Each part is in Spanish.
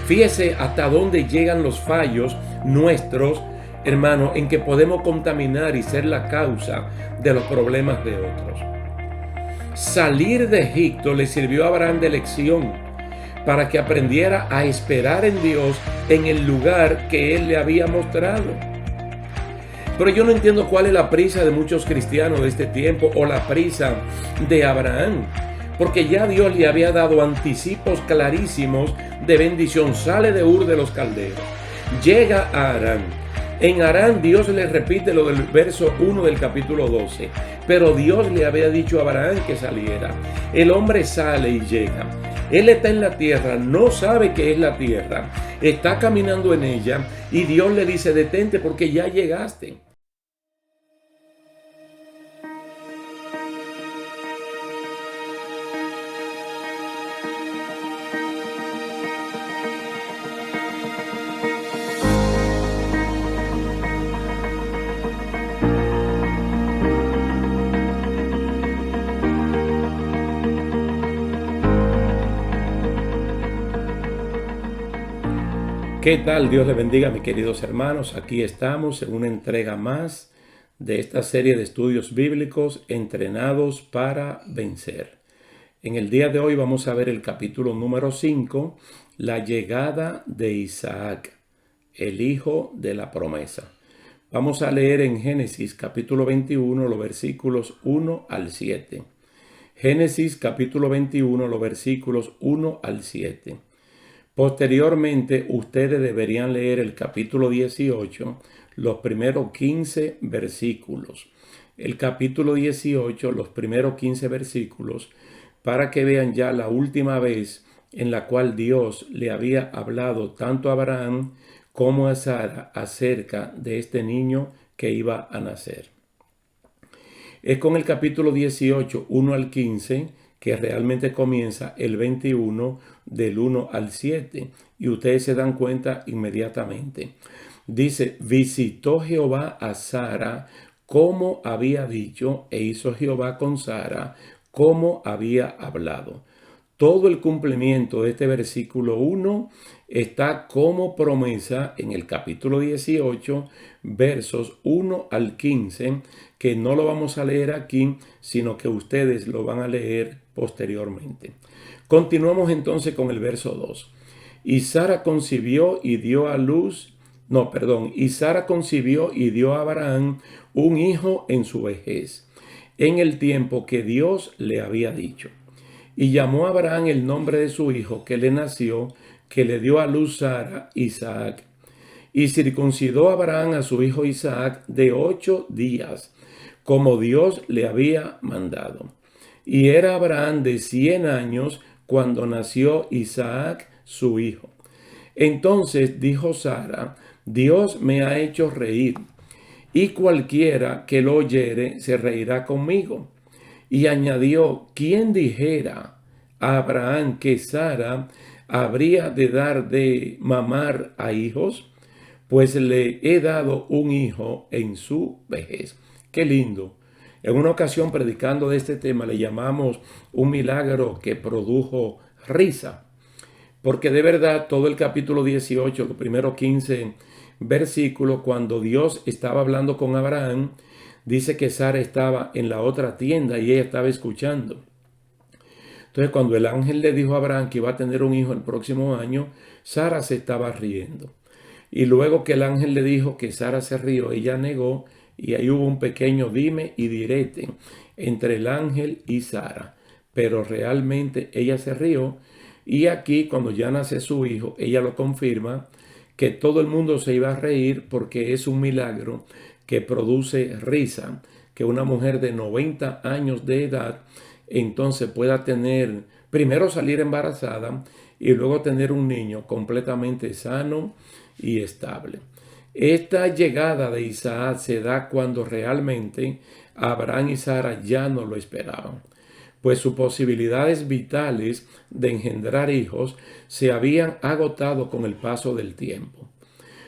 Fíjese hasta dónde llegan los fallos nuestros, hermano, en que podemos contaminar y ser la causa de los problemas de otros. Salir de Egipto le sirvió a Abraham de lección para que aprendiera a esperar en Dios en el lugar que Él le había mostrado. Pero yo no entiendo cuál es la prisa de muchos cristianos de este tiempo o la prisa de Abraham, porque ya Dios le había dado anticipos clarísimos de bendición. Sale de Ur de los Caldeos, llega a Harán. En Harán Dios le repite lo del verso 1 del capítulo 12, pero Dios le había dicho a Abraham que saliera. El hombre sale y llega. Él está en la tierra, no sabe qué es la tierra, está caminando en ella y Dios le dice: detente porque ya llegaste. ¿Qué tal? Dios les bendiga, mis queridos hermanos. Aquí estamos en una entrega más de esta serie de estudios bíblicos entrenados para vencer. En el día de hoy vamos a ver el capítulo número 5, la llegada de Isaac, el hijo de la promesa. Vamos a leer en Génesis capítulo 21 los versículos 1 al 7. Génesis capítulo 21 los versículos 1 al 7. Posteriormente, ustedes deberían leer el capítulo 18, los primeros 15 versículos. El capítulo 18, los primeros 15 versículos, para que vean ya la última vez en la cual Dios le había hablado tanto a Abraham como a Sara acerca de este niño que iba a nacer. Es con el capítulo 18, 1 al 15, que realmente comienza el 21 del 1 al 7 y ustedes se dan cuenta inmediatamente. Dice: visitó Jehová a Sara como había dicho, e hizo Jehová con Sara como había hablado. Todo el cumplimiento de este versículo 1 está como promesa en el capítulo 18, versos 1 al 15, que no lo vamos a leer aquí, sino que ustedes lo van a leer posteriormente. Continuamos entonces con el verso 2. Y Sara concibió y dio a luz, y Sara concibió y dio a Abraham un hijo en su vejez, en el tiempo que Dios le había dicho. Y llamó a Abraham el nombre de su hijo que le nació, que le dio a luz Sara, Isaac. Y circuncidó a Abraham a su hijo Isaac de 8 días, como Dios le había mandado. Y era Abraham de 100 años cuando nació Isaac, su hijo. Entonces dijo Sara: Dios me ha hecho reír, y cualquiera que lo oyere se reirá conmigo. Y añadió: ¿quién dijera a Abraham que Sara habría de dar de mamar a hijos? Pues le he dado un hijo en su vejez. Qué lindo. En una ocasión, predicando de este tema, le llamamos un milagro que produjo risa. Porque de verdad todo el capítulo 18, los primeros 15 versículos, cuando Dios estaba hablando con Abraham, dice que Sara estaba en la otra tienda y ella estaba escuchando. Entonces, cuando el ángel le dijo a Abraham que iba a tener un hijo el próximo año, Sara se estaba riendo. Y luego que el ángel le dijo que Sara se rió, ella negó, y ahí hubo un pequeño dime y direte entre el ángel y Sara. Pero realmente ella se rió, y aquí cuando ya nace su hijo, ella lo confirma, que todo el mundo se iba a reír porque es un milagro que produce risa, que una mujer de 90 años de edad entonces pueda tener, primero salir embarazada y luego tener un niño completamente sano y estable. Esta llegada de Isaac se da cuando realmente Abraham y Sara ya no lo esperaban, pues sus posibilidades vitales de engendrar hijos se habían agotado con el paso del tiempo.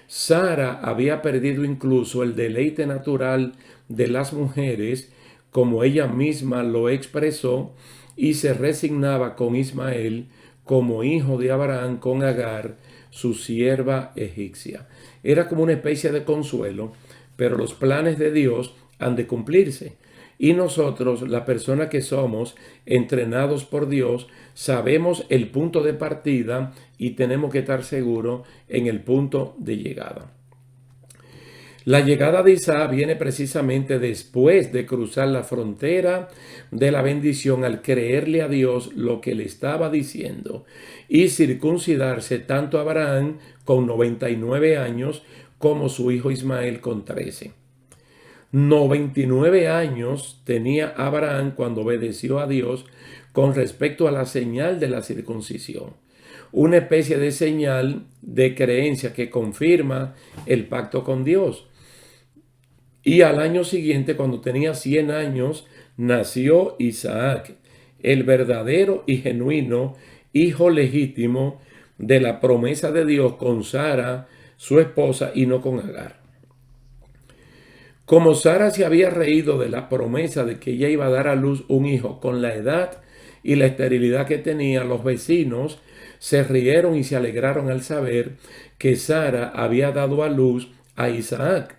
Sara había perdido incluso el deleite natural de las mujeres, como ella misma lo expresó, y se resignaba con Ismael como hijo de Abraham con Agar, su sierva egipcia. Era como una especie de consuelo, pero los planes de Dios han de cumplirse. Y nosotros, la persona que somos, entrenados por Dios, sabemos el punto de partida y tenemos que estar seguros en el punto de llegada. La llegada de Isaac viene precisamente después de cruzar la frontera de la bendición al creerle a Dios lo que le estaba diciendo y circuncidarse tanto Abraham con 99 años como su hijo Ismael con 13. 99 años tenía Abraham cuando obedeció a Dios con respecto a la señal de la circuncisión. Una especie de señal de creencia que confirma el pacto con Dios. Y al año siguiente, cuando tenía 100 años, nació Isaac, el verdadero y genuino hijo legítimo de la promesa de Dios con Sara, su esposa, y no con Agar. Como Sara se había reído de la promesa de que ella iba a dar a luz un hijo con la edad y la esterilidad que tenía, los vecinos se rieron y se alegraron al saber que Sara había dado a luz a Isaac.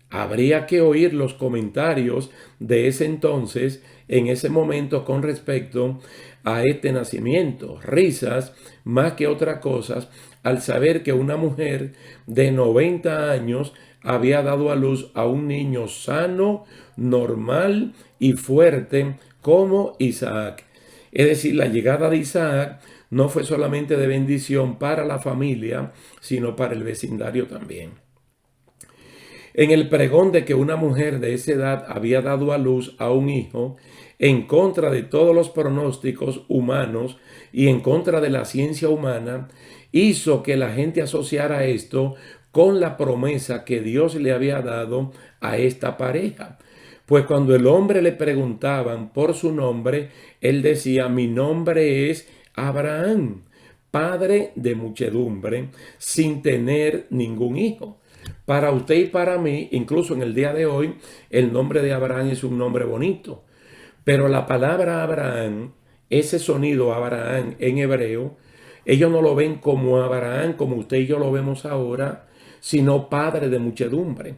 Habría que oír los comentarios de ese entonces, en ese momento, con respecto a este nacimiento. Risas más que otras cosas al saber que una mujer de 90 años había dado a luz a un niño sano, normal y fuerte como Isaac. Es decir, la llegada de Isaac no fue solamente de bendición para la familia, sino para el vecindario también. En el pregón de que una mujer de esa edad había dado a luz a un hijo, en contra de todos los pronósticos humanos y en contra de la ciencia humana, hizo que la gente asociara esto con la promesa que Dios le había dado a esta pareja. Pues cuando el hombre le preguntaban por su nombre, él decía: mi nombre es Abraham, padre de muchedumbre, sin tener ningún hijo. Para usted y para mí, incluso en el día de hoy, el nombre de Abraham es un nombre bonito. Pero la palabra Abraham, ese sonido Abraham en hebreo, ellos no lo ven como Abraham, como usted y yo lo vemos ahora, sino padre de muchedumbre.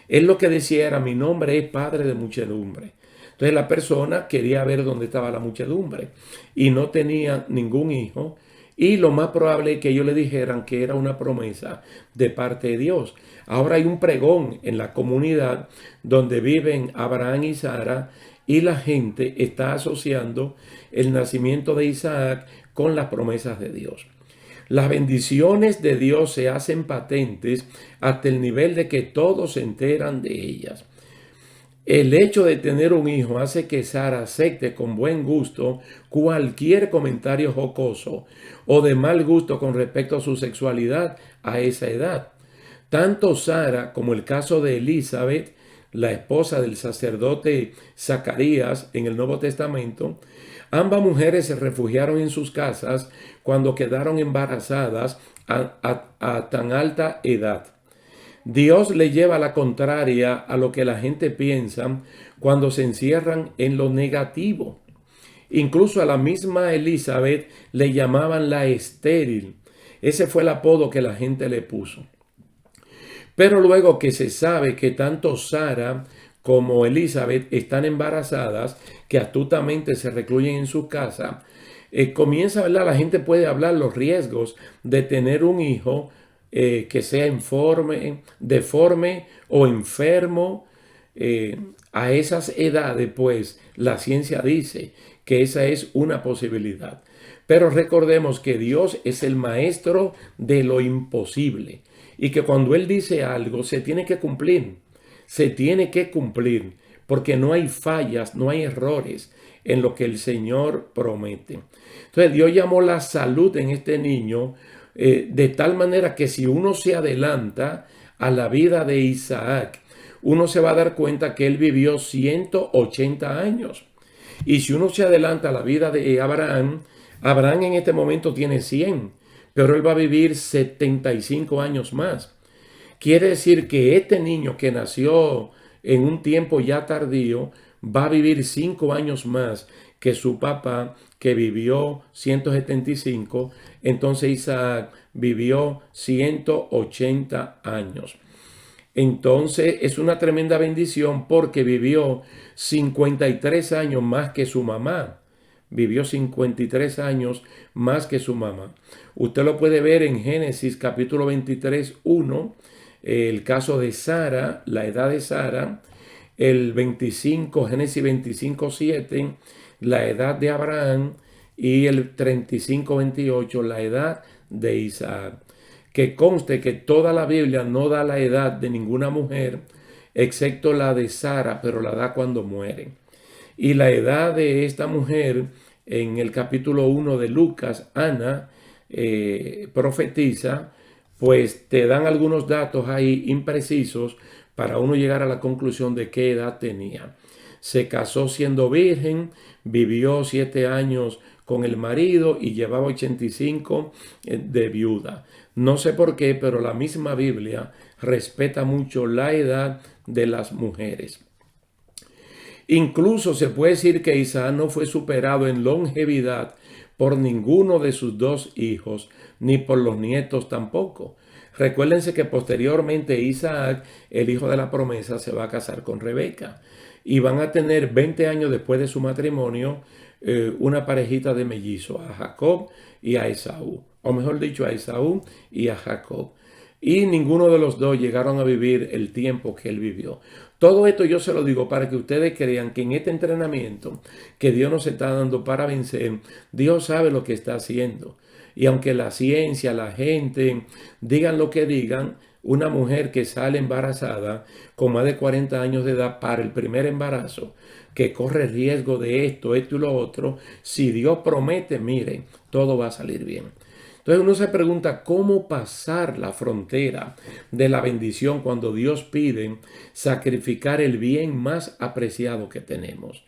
Él lo que decía era: mi nombre es padre de muchedumbre. Entonces la persona quería ver dónde estaba la muchedumbre y no tenía ningún hijo. Y lo más probable es que ellos le dijeran que era una promesa de parte de Dios. Ahora hay un pregón en la comunidad donde viven Abraham y Sara, y la gente está asociando el nacimiento de Isaac con las promesas de Dios. Las bendiciones de Dios se hacen patentes hasta el nivel de que todos se enteran de ellas. El hecho de tener un hijo hace que Sara acepte con buen gusto cualquier comentario jocoso o de mal gusto con respecto a su sexualidad a esa edad. Tanto Sara como el caso de Elizabeth, la esposa del sacerdote Zacarías en el Nuevo Testamento, ambas mujeres se refugiaron en sus casas cuando quedaron embarazadas a tan alta edad. Dios le lleva la contraria a lo que la gente piensa cuando se encierran en lo negativo. Incluso a la misma Elizabeth le llamaban la estéril. Ese fue el apodo que la gente le puso. Pero luego que se sabe que tanto Sara como Elizabeth están embarazadas, que astutamente se recluyen en su casa, comienza, ¿verdad? La gente puede hablar los riesgos de tener un hijo que sea deforme o enfermo. A esas edades, pues, la ciencia dice que esa es una posibilidad. Pero recordemos que Dios es el maestro de lo imposible y que cuando Él dice algo se tiene que cumplir. Se tiene que cumplir porque no hay fallas, no hay errores en lo que el Señor promete. Entonces Dios llamó la salud en este niño de tal manera que si uno se adelanta a la vida de Isaac, uno se va a dar cuenta que él vivió 180 años. Y si uno se adelanta a la vida de Abraham, Abraham en este momento tiene 100, pero él va a vivir 75 años más. Quiere decir que este niño que nació en un tiempo ya tardío va a vivir 5 años más que su papá, que vivió 175, entonces Isaac vivió 180 años. Entonces es una tremenda bendición porque vivió 53 años más que su mamá. Vivió 53 años más que su mamá. Usted lo puede ver en Génesis capítulo 23, 1, el caso de Sara, la edad de Sara, el 25, Génesis 25, 7, la edad de Abraham y el 35, 28, la edad de Isaac. Que conste que toda la Biblia no da la edad de ninguna mujer, excepto la de Sara, pero la da cuando muere. Y la edad de esta mujer, en el capítulo 1 de Lucas, Ana, profetiza, pues te dan algunos datos ahí imprecisos para uno llegar a la conclusión de qué edad tenía. Se casó siendo virgen, vivió 7 años con el marido y llevaba 85 de viuda. No sé por qué, pero la misma Biblia respeta mucho la edad de las mujeres. Incluso se puede decir que Isaac no fue superado en longevidad por ninguno de sus dos hijos, ni por los nietos tampoco. Recuérdense que posteriormente Isaac, el hijo de la promesa, se va a casar con Rebeca y van a tener 20 años después de su matrimonio una parejita de mellizos, a Jacob y a Esaú, o mejor dicho, a Esaú y a Jacob. Y ninguno de los dos llegaron a vivir el tiempo que él vivió. Todo esto yo se lo digo para que ustedes crean que en este entrenamiento que Dios nos está dando para vencer, Dios sabe lo que está haciendo. Y aunque la ciencia, la gente digan lo que digan, una mujer que sale embarazada con más de 40 años de edad para el primer embarazo, que corre riesgo de esto y lo otro, si Dios promete, miren, todo va a salir bien. Entonces uno se pregunta cómo pasar la frontera de la bendición cuando Dios pide sacrificar el bien más apreciado que tenemos.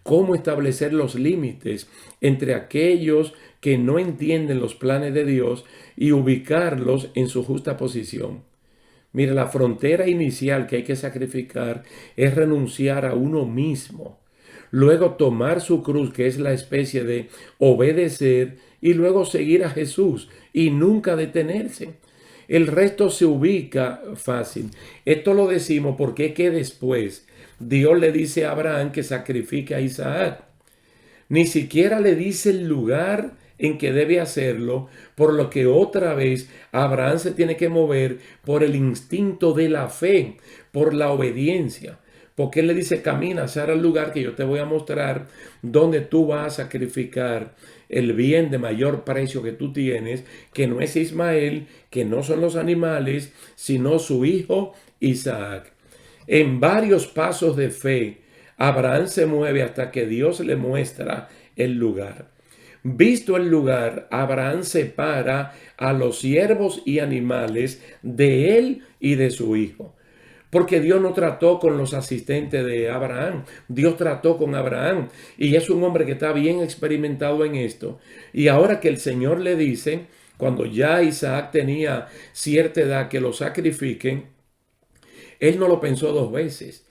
Cómo establecer los límites entre aquellos que no entienden los planes de Dios y ubicarlos en su justa posición. Mire, la frontera inicial que hay que sacrificar es renunciar a uno mismo. Luego tomar su cruz, que es la especie de obedecer, y luego seguir a Jesús y nunca detenerse. El resto se ubica fácil. Esto lo decimos porque es que después Dios le dice a Abraham que sacrifique a Isaac. Ni siquiera le dice el lugar en que debe hacerlo, por lo que otra vez Abraham se tiene que mover por el instinto de la fe, por la obediencia. Porque él le dice, camina hacia el lugar que yo te voy a mostrar, donde tú vas a sacrificar el bien de mayor precio que tú tienes, que no es Ismael, que no son los animales, sino su hijo Isaac. En varios pasos de fe, Abraham se mueve hasta que Dios le muestra el lugar. Visto el lugar, Abraham separa a los siervos y animales de él y de su hijo. Porque Dios no trató con los asistentes de Abraham. Dios trató con Abraham. Y es un hombre que está bien experimentado en esto. Y ahora que el Señor le dice, cuando ya Isaac tenía cierta edad, que lo sacrifiquen, él no lo pensó dos veces.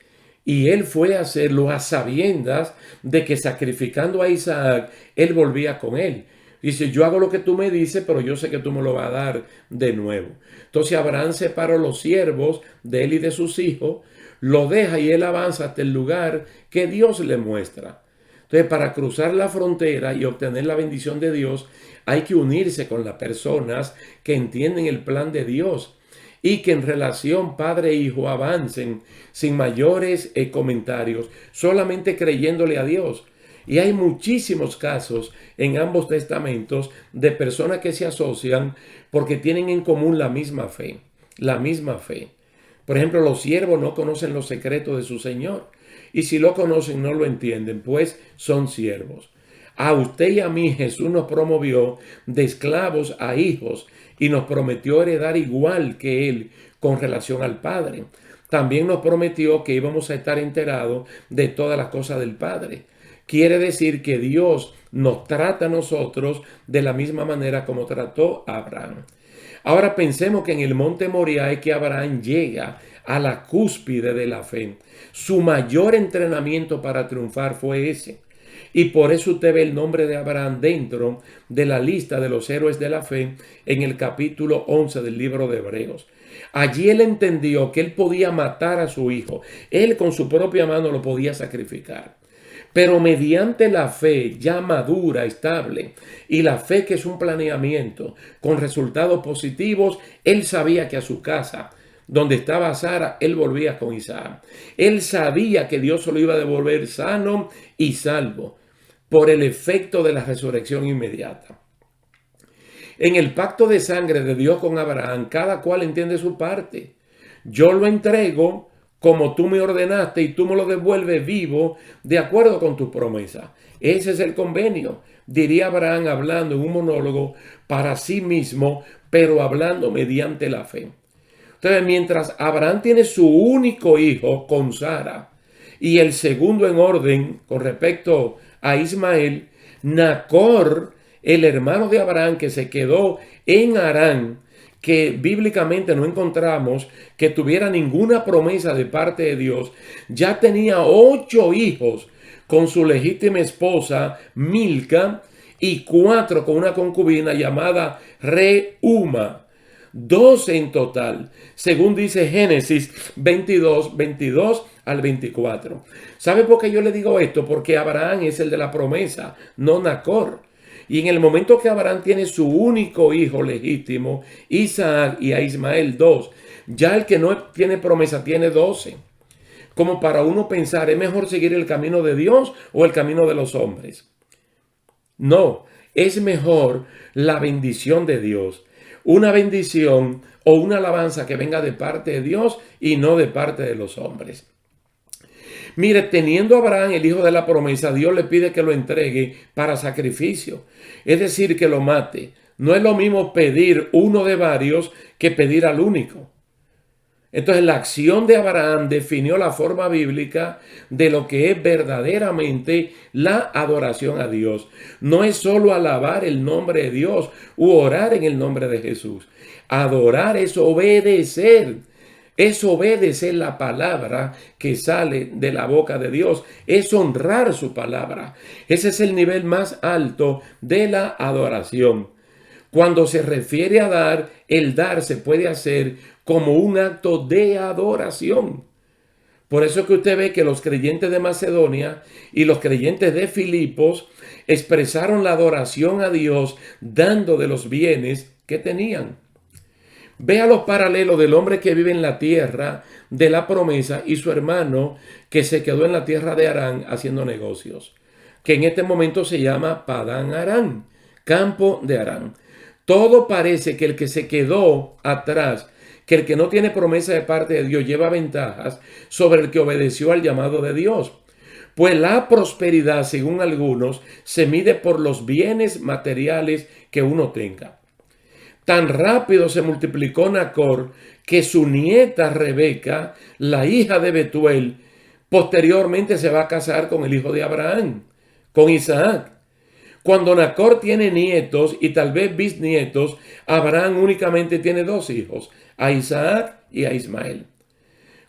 Y él fue a hacerlo a sabiendas de que sacrificando a Isaac, él volvía con él. Dice, yo hago lo que tú me dices, pero yo sé que tú me lo vas a dar de nuevo. Entonces Abraham separó los siervos de él y de sus hijos, lo deja y él avanza hasta el lugar que Dios le muestra. Entonces, para cruzar la frontera y obtener la bendición de Dios, hay que unirse con las personas que entienden el plan de Dios y que en relación padre e hijo avancen sin mayores comentarios, solamente creyéndole a Dios. Y hay muchísimos casos en ambos testamentos de personas que se asocian porque tienen en común la misma fe, la misma fe. Por ejemplo, los siervos no conocen los secretos de su Señor. Y si lo conocen, no lo entienden, pues son siervos. A usted y a mí Jesús nos promovió de esclavos a hijos y nos prometió heredar igual que Él con relación al Padre. También nos prometió que íbamos a estar enterados de todas las cosas del Padre. Quiere decir que Dios nos trata a nosotros de la misma manera como trató a Abraham. Ahora pensemos que en el monte Moriah es que Abraham llega a la cúspide de la fe. Su mayor entrenamiento para triunfar fue ese. Y por eso usted ve el nombre de Abraham dentro de la lista de los héroes de la fe en el capítulo 11 del libro de Hebreos. Allí él entendió que él podía matar a su hijo. Él con su propia mano lo podía sacrificar. Pero mediante la fe ya madura, estable, y la fe que es un planeamiento con resultados positivos, él sabía que a su casa, donde estaba Sara, él volvía con Isaac. Él sabía que Dios se lo iba a devolver sano y salvo por el efecto de la resurrección inmediata. En el pacto de sangre de Dios con Abraham, cada cual entiende su parte. Yo lo entrego como tú me ordenaste y tú me lo devuelves vivo de acuerdo con tu promesa. Ese es el convenio, diría Abraham hablando en un monólogo para sí mismo, pero hablando mediante la fe. Entonces, mientras Abraham tiene su único hijo con Sara y el segundo en orden con respecto a Ismael, Nacor, el hermano de Abraham que se quedó en Harán, que bíblicamente no encontramos que tuviera ninguna promesa de parte de Dios, ya tenía 8 hijos con su legítima esposa Milca y 4 con una concubina llamada Reuma. 12 en total, según dice Génesis 22 al 24. ¿Sabe por qué yo le digo esto? Porque Abraham es el de la promesa, no Nacor. Y en el momento que Abraham tiene su único hijo legítimo, Isaac, y a Ismael 2, ya el que no tiene promesa tiene 12. Como para uno pensar, ¿es mejor seguir el camino de Dios o el camino de los hombres? No, es mejor la bendición de Dios. Una bendición o una alabanza que venga de parte de Dios y no de parte de los hombres. Mire, teniendo Abraham el hijo de la promesa, Dios le pide que lo entregue para sacrificio. Es decir, que lo mate. No es lo mismo pedir uno de varios que pedir al único. Entonces la acción de Abraham definió la forma bíblica de lo que es verdaderamente la adoración a Dios. No es solo alabar el nombre de Dios u orar en el nombre de Jesús. Adorar es obedecer. Es obedecer la palabra que sale de la boca de Dios. Es honrar su palabra. Ese es el nivel más alto de la adoración. Cuando se refiere a dar, el dar se puede hacer como un acto de adoración. Por eso que usted ve que los creyentes de Macedonia y los creyentes de Filipos expresaron la adoración a Dios dando de los bienes que tenían. Vea los paralelos del hombre que vive en la tierra de la promesa y su hermano que se quedó en la tierra de Harán haciendo negocios, que en este momento se llama Padán Harán, campo de Harán. Todo parece que el que se quedó atrás, que el que no tiene promesa de parte de Dios lleva ventajas sobre el que obedeció al llamado de Dios. Pues la prosperidad, según algunos, se mide por los bienes materiales que uno tenga. Tan rápido se multiplicó Nacor que su nieta Rebeca, la hija de Betuel, posteriormente se va a casar con el hijo de Abraham, con Isaac. Cuando Nacor tiene nietos y tal vez bisnietos, Abraham únicamente tiene 2 hijos, a Isaac y a Ismael.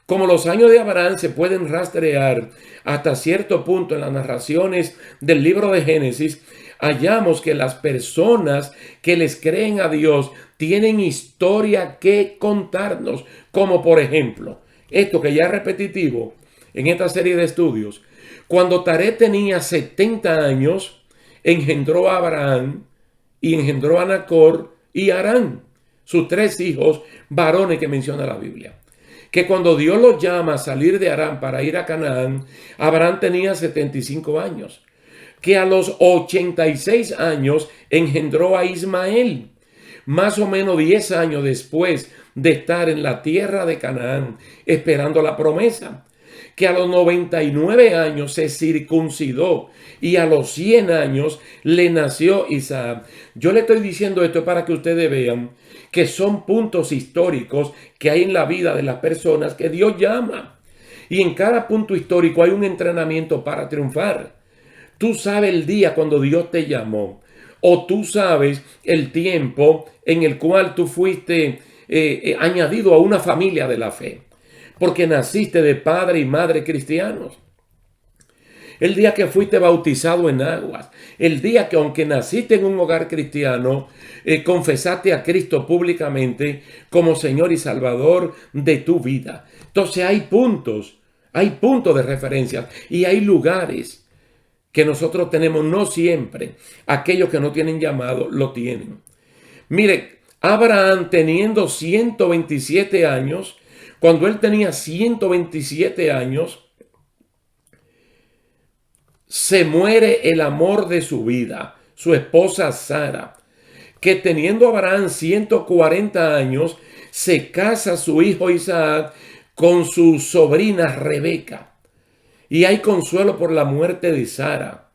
Como los años de Abraham se pueden rastrear hasta cierto punto en las narraciones del libro de Génesis, hallamos que las personas que les creen a Dios tienen historia que contarnos, como por ejemplo, esto que ya es repetitivo en esta serie de estudios. Cuando Taré tenía 70 años, engendró a Abraham y engendró a Nacor y Harán, sus 3 hijos varones que menciona la Biblia. Que cuando Dios los llama a salir de Harán para ir a Canaán, Abraham tenía 75 años. Que a los 86 años engendró a Ismael, más o menos 10 años después de estar en la tierra de Canaán, esperando la promesa. Que a los 99 años se circuncidó y a los 100 años le nació Isaac. Yo le estoy diciendo esto para que ustedes vean que son puntos históricos que hay en la vida de las personas que Dios llama. Y en cada punto histórico hay un entrenamiento para triunfar. Tú sabes el día cuando Dios te llamó, o tú sabes el tiempo en el cual tú fuiste añadido a una familia de la fe, porque naciste de padre y madre cristianos. el día que fuiste bautizado en aguas, el día que aunque naciste en un hogar cristiano, confesaste a Cristo públicamente como Señor y Salvador de tu vida. Entonces hay puntos de referencia y hay lugares que nosotros tenemos, no siempre. Aquellos que no tienen llamado lo tienen. Mire, Abraham teniendo 127 años, cuando él tenía 127 años, se muere el amor de su vida, su esposa Sara, que teniendo Abraham 140 años, se casa su hijo Isaac con su sobrina Rebeca. Y hay consuelo por la muerte de Sara.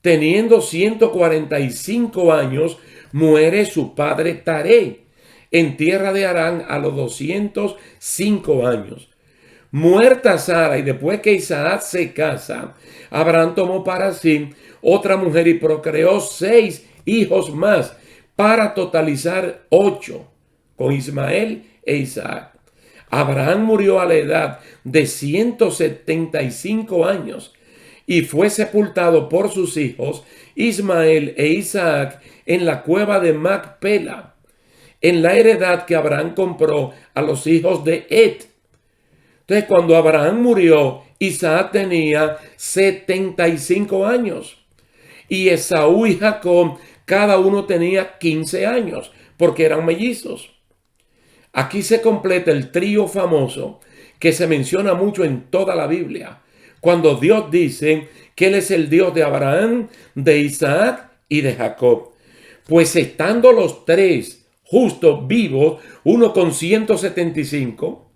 Teniendo 145 años, muere su padre Taré en tierra de Harán a los 205 años. Muerta Sara y después que Isaac se casa, Abraham tomó para sí otra mujer y procreó 6 hijos más para totalizar 8 con Ismael e Isaac. Abraham murió a la edad de 175 años y fue sepultado por sus hijos Ismael e Isaac en la cueva de Macpela, en la heredad que Abraham compró a los hijos de Et. Entonces, cuando Abraham murió, Isaac tenía 75 años y Esaú y Jacob cada uno tenía 15 años porque eran mellizos. Aquí se completa el trío famoso que se menciona mucho en toda la Biblia, cuando Dios dice que Él es el Dios de Abraham, de Isaac y de Jacob. Pues estando los tres justos vivos, uno con 175,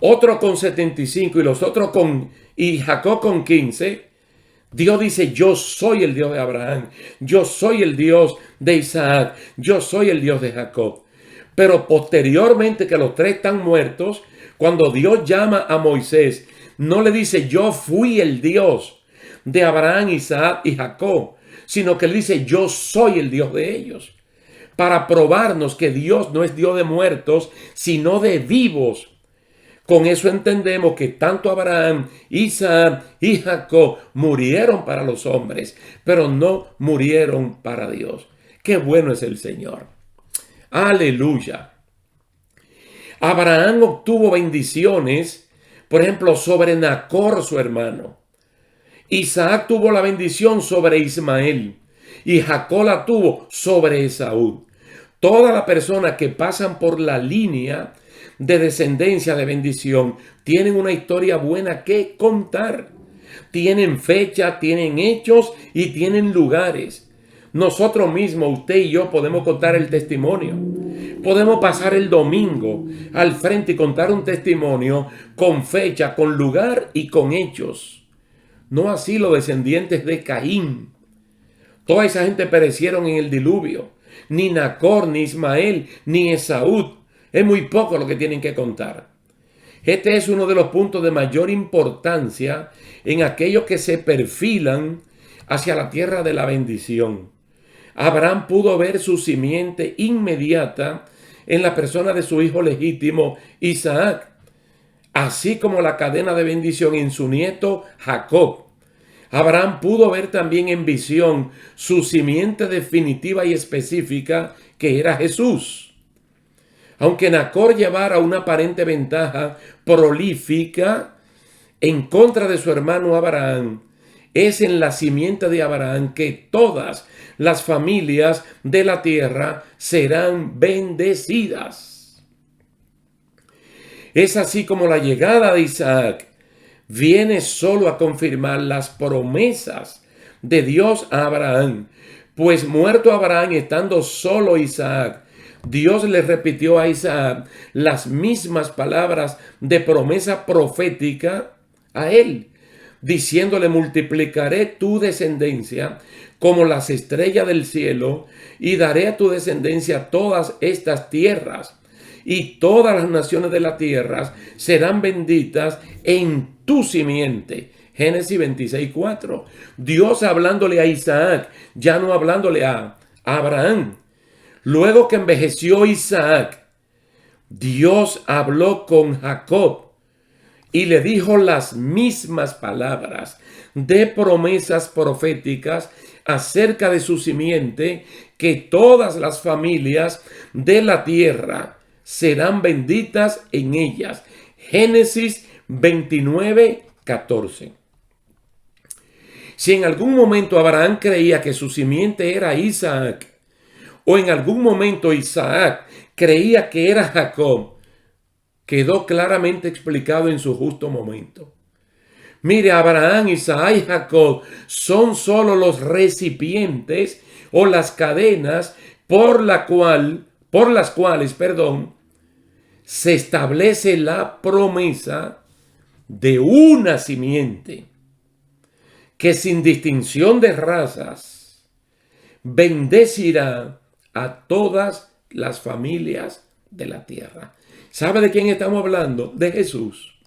otro con 75 y los otros y Jacob con 15, Dios dice: yo soy el Dios de Abraham, yo soy el Dios de Isaac, yo soy el Dios de Jacob. Pero posteriormente que los tres están muertos, cuando Dios llama a Moisés, no le dice: yo fui el Dios de Abraham, Isaac y Jacob, sino que le dice: yo soy el Dios de ellos. Para probarnos que Dios no es Dios de muertos, sino de vivos. Con eso entendemos que tanto Abraham, Isaac y Jacob murieron para los hombres, pero no murieron para Dios. ¡Qué bueno es el Señor! ¡Aleluya! Abraham obtuvo bendiciones, por ejemplo, sobre Nacor, su hermano. Isaac tuvo la bendición sobre Ismael y Jacob la tuvo sobre Esaú. Todas las personas que pasan por la línea de descendencia de bendición tienen una historia buena que contar. Tienen fecha, tienen hechos y tienen lugares. Nosotros mismos, usted y yo, podemos contar el testimonio. Podemos pasar el domingo al frente y contar un testimonio con fecha, con lugar y con hechos. No así los descendientes de Caín. Toda esa gente perecieron en el diluvio. Ni Nacor, ni Ismael, ni Esaú. Es muy poco lo que tienen que contar. Este es uno de los puntos de mayor importancia en aquellos que se perfilan hacia la tierra de la bendición. Abraham pudo ver su simiente inmediata en la persona de su hijo legítimo Isaac, así como la cadena de bendición en su nieto Jacob. Abraham pudo ver también en visión su simiente definitiva y específica, que era Jesús. Aunque Nacor llevara una aparente ventaja prolífica en contra de su hermano Abraham, es en la simiente de Abraham que todas las familias de la tierra serán bendecidas. Es así como la llegada de Isaac viene solo a confirmar las promesas de Dios a Abraham, pues muerto Abraham, estando solo Isaac, Dios le repitió a Isaac las mismas palabras de promesa profética a él, diciéndole: multiplicaré tu descendencia como las estrellas del cielo y daré a tu descendencia todas estas tierras, y todas las naciones de la tierra serán benditas en tu simiente. Génesis 26:4. Dios hablándole a Isaac, ya no hablándole a Abraham. Luego que envejeció Isaac, Dios habló con Jacob y le dijo las mismas palabras de promesas proféticas acerca de su simiente, que todas las familias de la tierra serán benditas en ellas. Génesis 29:14. Si en algún momento Abraham creía que su simiente era Isaac, o en algún momento Isaac creía que era Jacob, quedó claramente explicado en su justo momento. Mire, Abraham, Isaac y Jacob son solo los recipientes o las cadenas por las cuales, se establece la promesa de una simiente que sin distinción de razas bendecirá a todas las familias de la tierra. ¿Sabe de quién estamos hablando? De Jesús.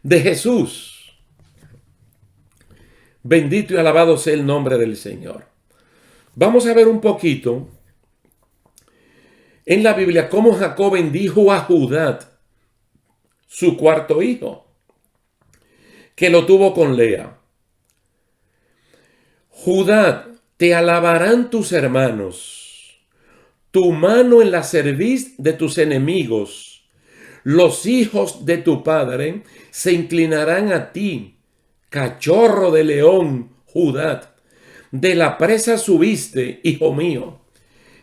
De Jesús. Bendito y alabado sea el nombre del Señor. Vamos a ver un poquito en la Biblia cómo Jacob bendijo a Judá, su cuarto hijo, que lo tuvo con Lea. Judá, te alabarán tus hermanos, tu mano en la cerviz de tus enemigos. Los hijos de tu padre se inclinarán a ti, cachorro de león, Judá. De la presa subiste, hijo mío.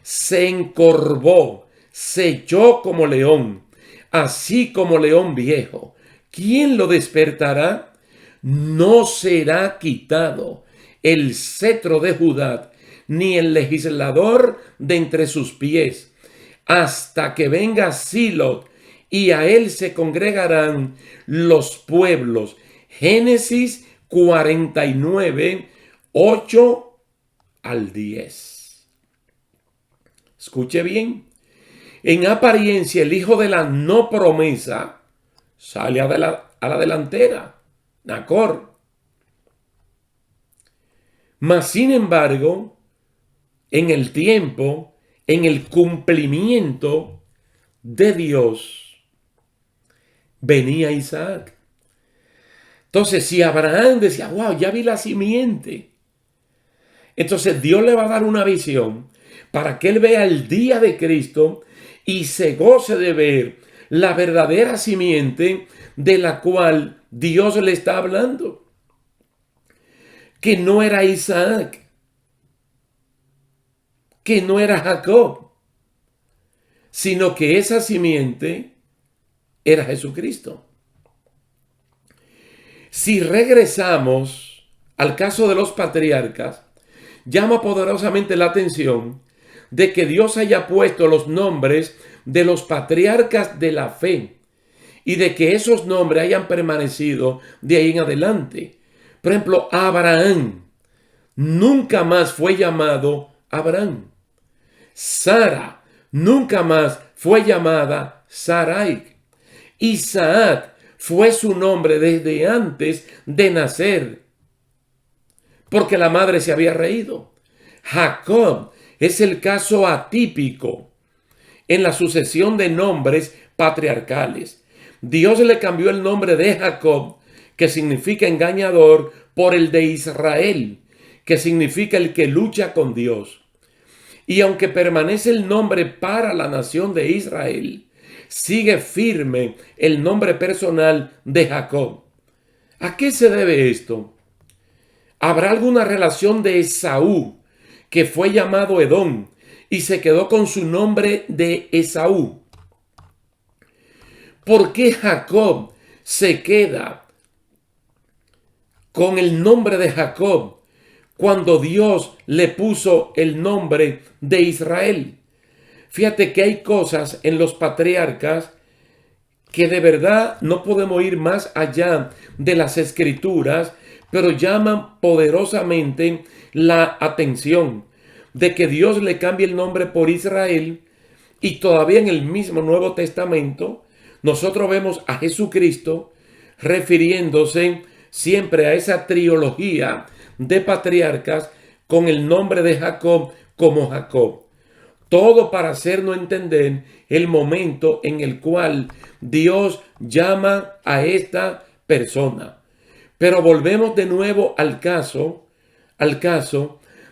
Se encorvó, se echó como león, así como león viejo. ¿Quién lo despertará? No será quitado el cetro de Judá, ni el legislador de entre sus pies, hasta que venga Silo, y a él se congregarán los pueblos. Génesis 49, 8 al 10. Escuche bien. En apariencia, el hijo de la no promesa sale a la delantera, Nacor. Mas, sin embargo, en el tiempo, en el cumplimiento de Dios, venía Isaac. Entonces, si Abraham decía, wow, ya vi la simiente, entonces Dios le va a dar una visión para que él vea el día de Cristo y se goce de ver la verdadera simiente de la cual Dios le está hablando. Que no era Isaac, que no era Jacob, sino que esa simiente era Jesucristo. Si regresamos al caso de los patriarcas, llama poderosamente la atención de que Dios haya puesto los nombres de los patriarcas de la fe y de que esos nombres hayan permanecido de ahí en adelante. Por ejemplo, Abraham nunca más fue llamado Abraham. Sara nunca más fue llamada Sarai. Isaac fue su nombre desde antes de nacer, porque la madre se había reído. Jacob es el caso atípico en la sucesión de nombres patriarcales. Dios le cambió el nombre de Jacob, que significa engañador, por el de Israel, que significa el que lucha con Dios. Y aunque permanece el nombre para la nación de Israel, sigue firme el nombre personal de Jacob. ¿A qué se debe esto? ¿Habrá alguna relación de Esaú, que fue llamado Edom y se quedó con su nombre de Esaú? ¿Por qué Jacob se queda con el nombre de Jacob cuando Dios le puso el nombre de Israel? Fíjate que hay cosas en los patriarcas que de verdad no podemos ir más allá de las escrituras, pero llaman poderosamente la atención de que Dios le cambie el nombre por Israel. Y todavía en el mismo Nuevo Testamento nosotros vemos a Jesucristo refiriéndose siempre a esa trilogía de patriarcas con el nombre de Jacob como Jacob. todo para hacernos entender el momento en el cual Dios llama a esta persona. Pero volvemos de nuevo al caso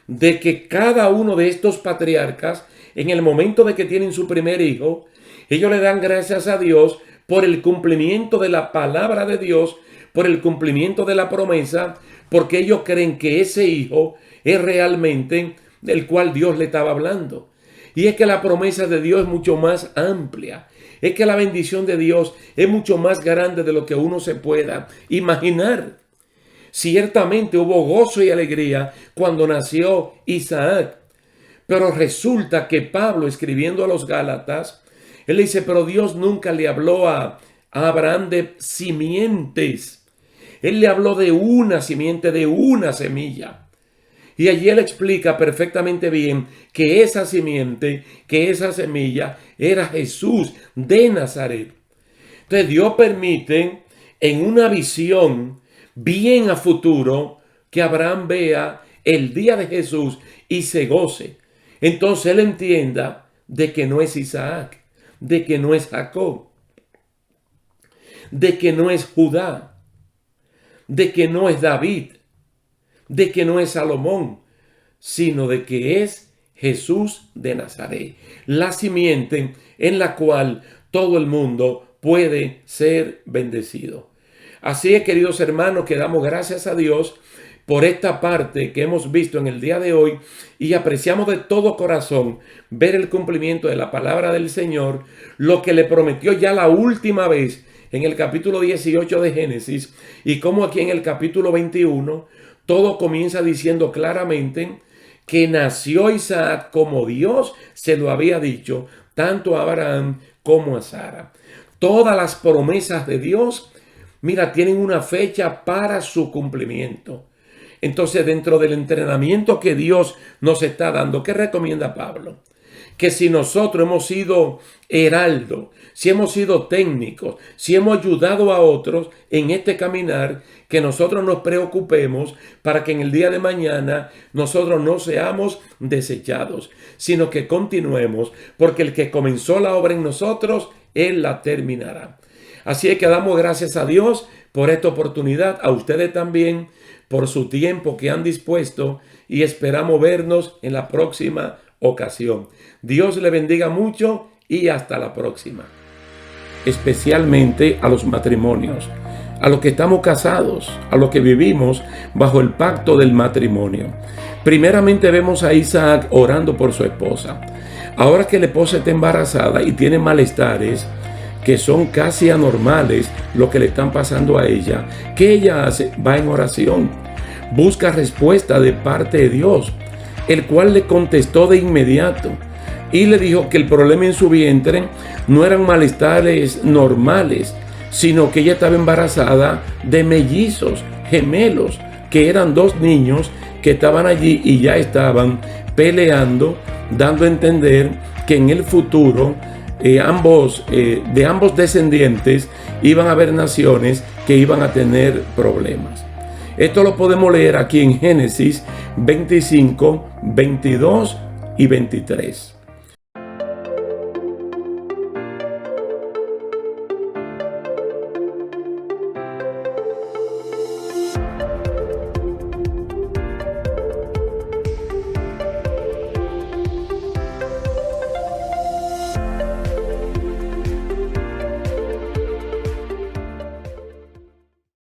de que cada uno de estos patriarcas, en el momento de que tienen su primer hijo, ellos le dan gracias a Dios por el cumplimiento de la palabra de Dios, por el cumplimiento de la promesa, porque ellos creen que ese hijo es realmente del cual Dios le estaba hablando. Y es que la promesa de Dios es mucho más amplia. Es que la bendición de Dios es mucho más grande de lo que uno se pueda imaginar. Ciertamente hubo gozo y alegría cuando nació Isaac. Pero resulta que Pablo, escribiendo a los Gálatas, él dice, pero Dios nunca le habló a Abraham de simientes. Él le habló de una simiente, de una semilla. Y allí él explica perfectamente bien que esa simiente, que esa semilla era Jesús de Nazaret. Entonces Dios permite en una visión bien a futuro que Abraham vea el día de Jesús y se goce. Entonces él entienda de que no es Isaac, de que no es Jacob, de que no es Judá, de que no es David, de que no es Salomón, sino de que es Jesús de Nazaret, la simiente en la cual todo el mundo puede ser bendecido. Así es, queridos hermanos, que damos gracias a Dios por esta parte que hemos visto en el día de hoy y apreciamos de todo corazón ver el cumplimiento de la palabra del Señor, lo que le prometió ya la última vez en el capítulo 18 de Génesis, y como aquí en el capítulo 21 todo comienza diciendo claramente que nació Isaac como Dios se lo había dicho, tanto a Abraham como a Sara. Todas las promesas de Dios, mira, tienen una fecha para su cumplimiento. Entonces, dentro del entrenamiento que Dios nos está dando, ¿qué recomienda Pablo? Que si nosotros hemos sido heraldo, si hemos sido técnicos, si hemos ayudado a otros en este caminar, que nosotros nos preocupemos para que en el día de mañana nosotros no seamos desechados, sino que continuemos, porque el que comenzó la obra en nosotros, Él la terminará. Así es que damos gracias a Dios por esta oportunidad, a ustedes también, por su tiempo que han dispuesto, y esperamos vernos en la próxima ocasión. Dios le bendiga mucho y hasta la próxima. Especialmente a los matrimonios, a los que estamos casados, a los que vivimos bajo el pacto del matrimonio. Primeramente vemos a Isaac orando por su esposa. Ahora que la esposa está embarazada y tiene malestares que son casi anormales lo que le están pasando a ella, ¿qué ella hace? Va en oración, busca respuesta de parte de Dios, el cual le contestó de inmediato y le dijo que el problema en su vientre no eran malestares normales, sino que ella estaba embarazada de mellizos, gemelos, que eran dos niños que estaban allí y ya estaban peleando, dando a entender que en el futuro de ambos descendientes iban a haber naciones que iban a tener problemas. Esto lo podemos leer aquí en Génesis 25, 22 y 23.